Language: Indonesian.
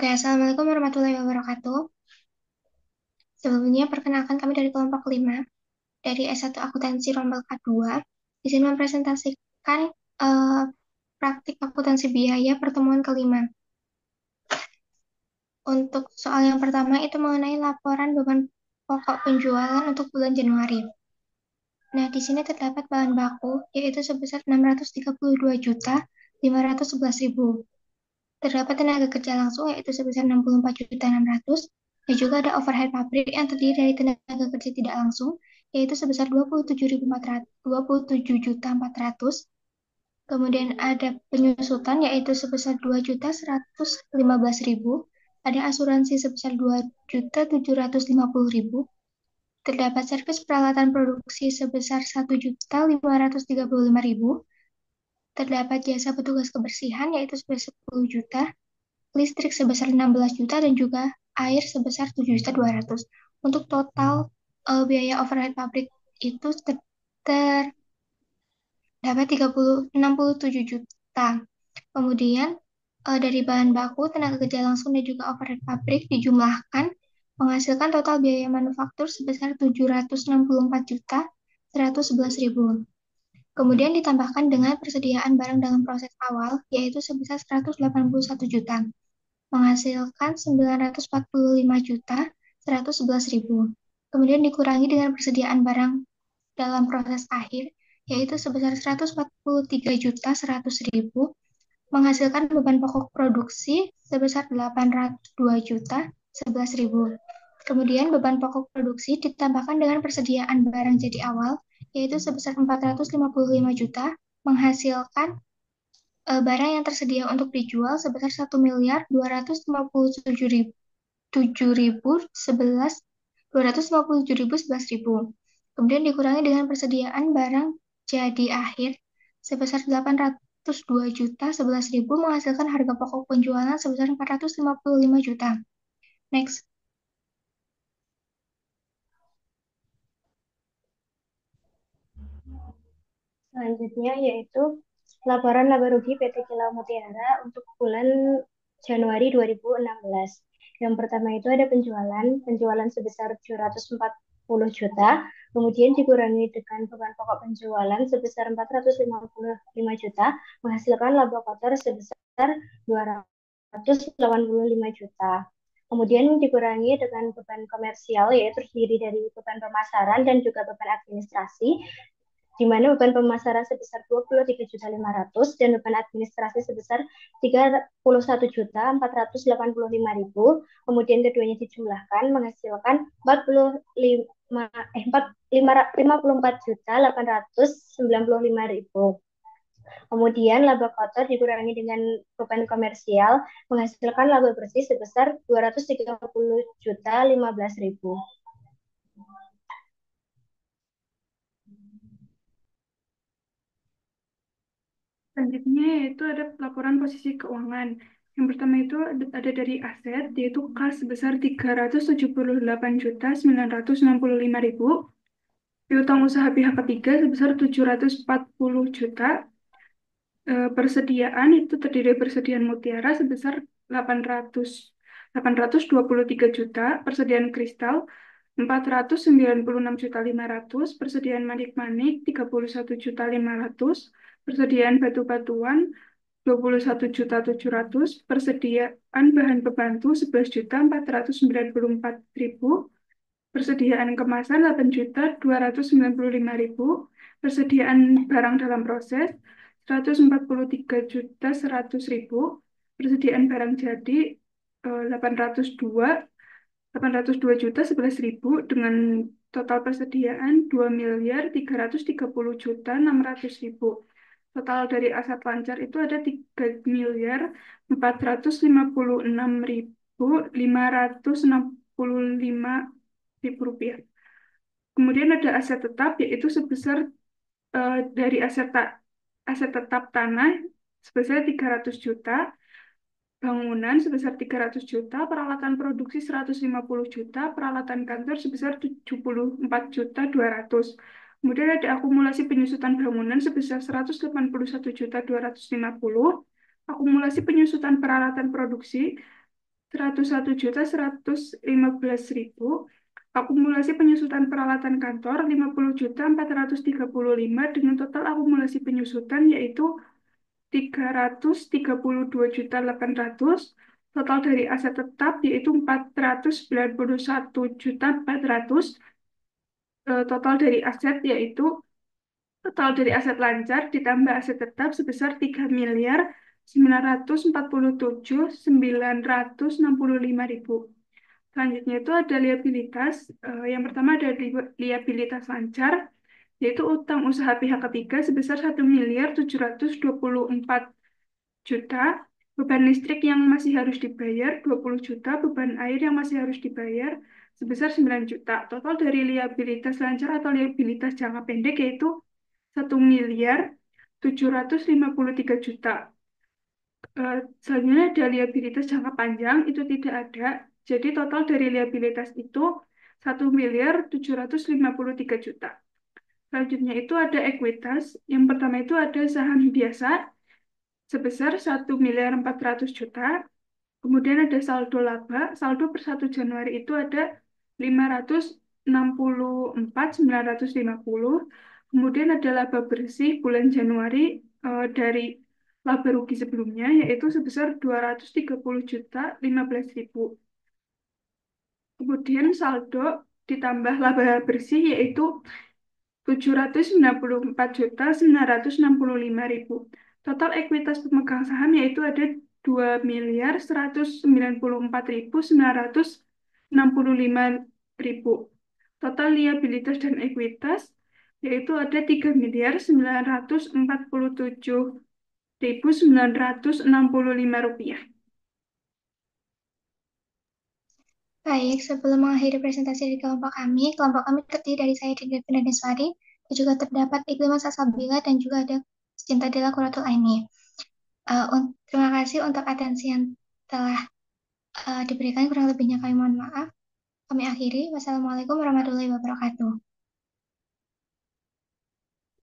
Oke, Assalamualaikum warahmatullahi wabarakatuh. Sebelumnya, perkenalkan kami dari kelompok 5 dari S1 Akuntansi Rombel K2. Di sini mempresentasikan eh, praktik akuntansi biaya pertemuan kelima. Untuk soal yang pertama itu mengenai laporan beban pokok penjualan untuk bulan Januari. Nah, di sini terdapat bahan baku yaitu sebesar 632.511.000. Terdapat tenaga kerja langsung yaitu sebesar 64.600, dan juga ada overhead pabrik yang terdiri dari tenaga kerja tidak langsung yaitu sebesar 27.400. Kemudian ada penyusutan yaitu sebesar 2.115.000, ada asuransi sebesar 2.750.000, terdapat servis peralatan produksi sebesar 1.535.000, terdapat jasa petugas kebersihan yaitu sebesar 10 juta, listrik sebesar 16 juta, dan juga air sebesar 7.200.000. Untuk total biaya overhead pabrik itu terdapat 67 juta. Kemudian dari bahan baku, tenaga kerja langsung dan juga overhead pabrik dijumlahkan menghasilkan total biaya manufaktur sebesar 764.111.000. Kemudian ditambahkan dengan persediaan barang dalam proses awal yaitu sebesar 181 juta, menghasilkan 945.111.000. Kemudian dikurangi dengan persediaan barang dalam proses akhir, yaitu sebesar 143.100.000, menghasilkan beban pokok produksi sebesar 802.011.000. Kemudian beban pokok produksi ditambahkan dengan persediaan barang jadi awal, yaitu sebesar 455 juta, menghasilkan barang yang tersedia untuk dijual sebesar 1.257.011.000. Kemudian dikurangi dengan persediaan barang jadi akhir sebesar 802.011.000, menghasilkan harga pokok penjualan sebesar 455 juta. Next. Selanjutnya yaitu laporan laba rugi PT Kilau Mutiara untuk bulan Januari 2016. Yang pertama itu ada penjualan sebesar 740 juta, kemudian dikurangi dengan beban pokok penjualan sebesar 455 juta, menghasilkan laba kotor sebesar 285 juta. Kemudian dikurangi dengan beban komersial, yaitu terdiri dari beban pemasaran dan juga beban administrasi, di mana beban pemasaran sebesar 23.500.000 dan beban administrasi sebesar 31.485.000. Kemudian keduanya dijumlahkan menghasilkan 54.895.000. Kemudian laba kotor dikurangi dengan beban komersial menghasilkan laba bersih sebesar 230.015.000. Selanjutnya yaitu ada laporan posisi keuangan. Yang pertama itu ada dari aset, yaitu kas sebesar 378.965.000, piutang usaha pihak ketiga sebesar 740 juta, persediaan itu terdiri persediaan mutiara sebesar 823 juta, persediaan kristal 496.500.000, persediaan manik-manik 31.500.000, persediaan batu-batuan 21.700.000, persediaan bahan pembantu 11.494.000, persediaan kemasan 8.295.000, persediaan barang dalam proses 143.100.000, persediaan barang jadi 802 juta 11.000, dengan total persediaan 2.330.600.000. Total dari aset lancar itu ada 3.456.565.000 rupiah. Kemudian ada aset tetap yaitu sebesar dari aset tetap tanah sebesar 300 juta, bangunan sebesar 300 juta, peralatan produksi 150 juta, peralatan kantor sebesar 74.200. Kemudian ada akumulasi penyusutan bangunan sebesar 181.250, akumulasi penyusutan peralatan produksi 101.115.000. Akumulasi penyusutan peralatan kantor 50.435 dengan total akumulasi penyusutan yaitu 332.800. Total dari aset tetap yaitu 491.400. Total dari aset yaitu total dari aset lancar ditambah aset tetap sebesar 3.947.965.000. Selanjutnya itu ada liabilitas. Yang pertama ada liabilitas lancar, yaitu utang usaha pihak ketiga sebesar 1.724.000.000. Beban listrik yang masih harus dibayar 20 juta, beban air yang masih harus dibayar sebesar 9 juta. Total dari liabilitas lancar atau liabilitas jangka pendek yaitu 1.753.000.000. Selanjutnya ada liabilitas jangka panjang itu tidak ada. Jadi total dari liabilitas itu 1.753.000.000. Selanjutnya itu ada ekuitas. Yang pertama itu ada saham biasa sebesar 1.400.000.000. Kemudian ada saldo laba. Saldo per 1 Januari itu ada 564.950. Kemudian ada laba bersih bulan Januari dari laba rugi sebelumnya yaitu sebesar 230.015.000. Kemudian saldo ditambah laba bersih yaitu 794.965.000. Total ekuitas pemegang saham yaitu ada 2.194.965.000. Total liabilitas dan ekuitas yaitu ada 3.947.965 rupiah. Baik, sebelum mengakhiri presentasi dari kelompok kami terdiri dari saya dan Deswari, dan juga terdapat Ikliman Salsabila dan juga ada Cinta Della Quratul Aini. Terima kasih untuk atensi yang telah diberikan, kurang lebihnya kami mohon maaf. Kami akhiri. Wassalamualaikum warahmatullahi wabarakatuh.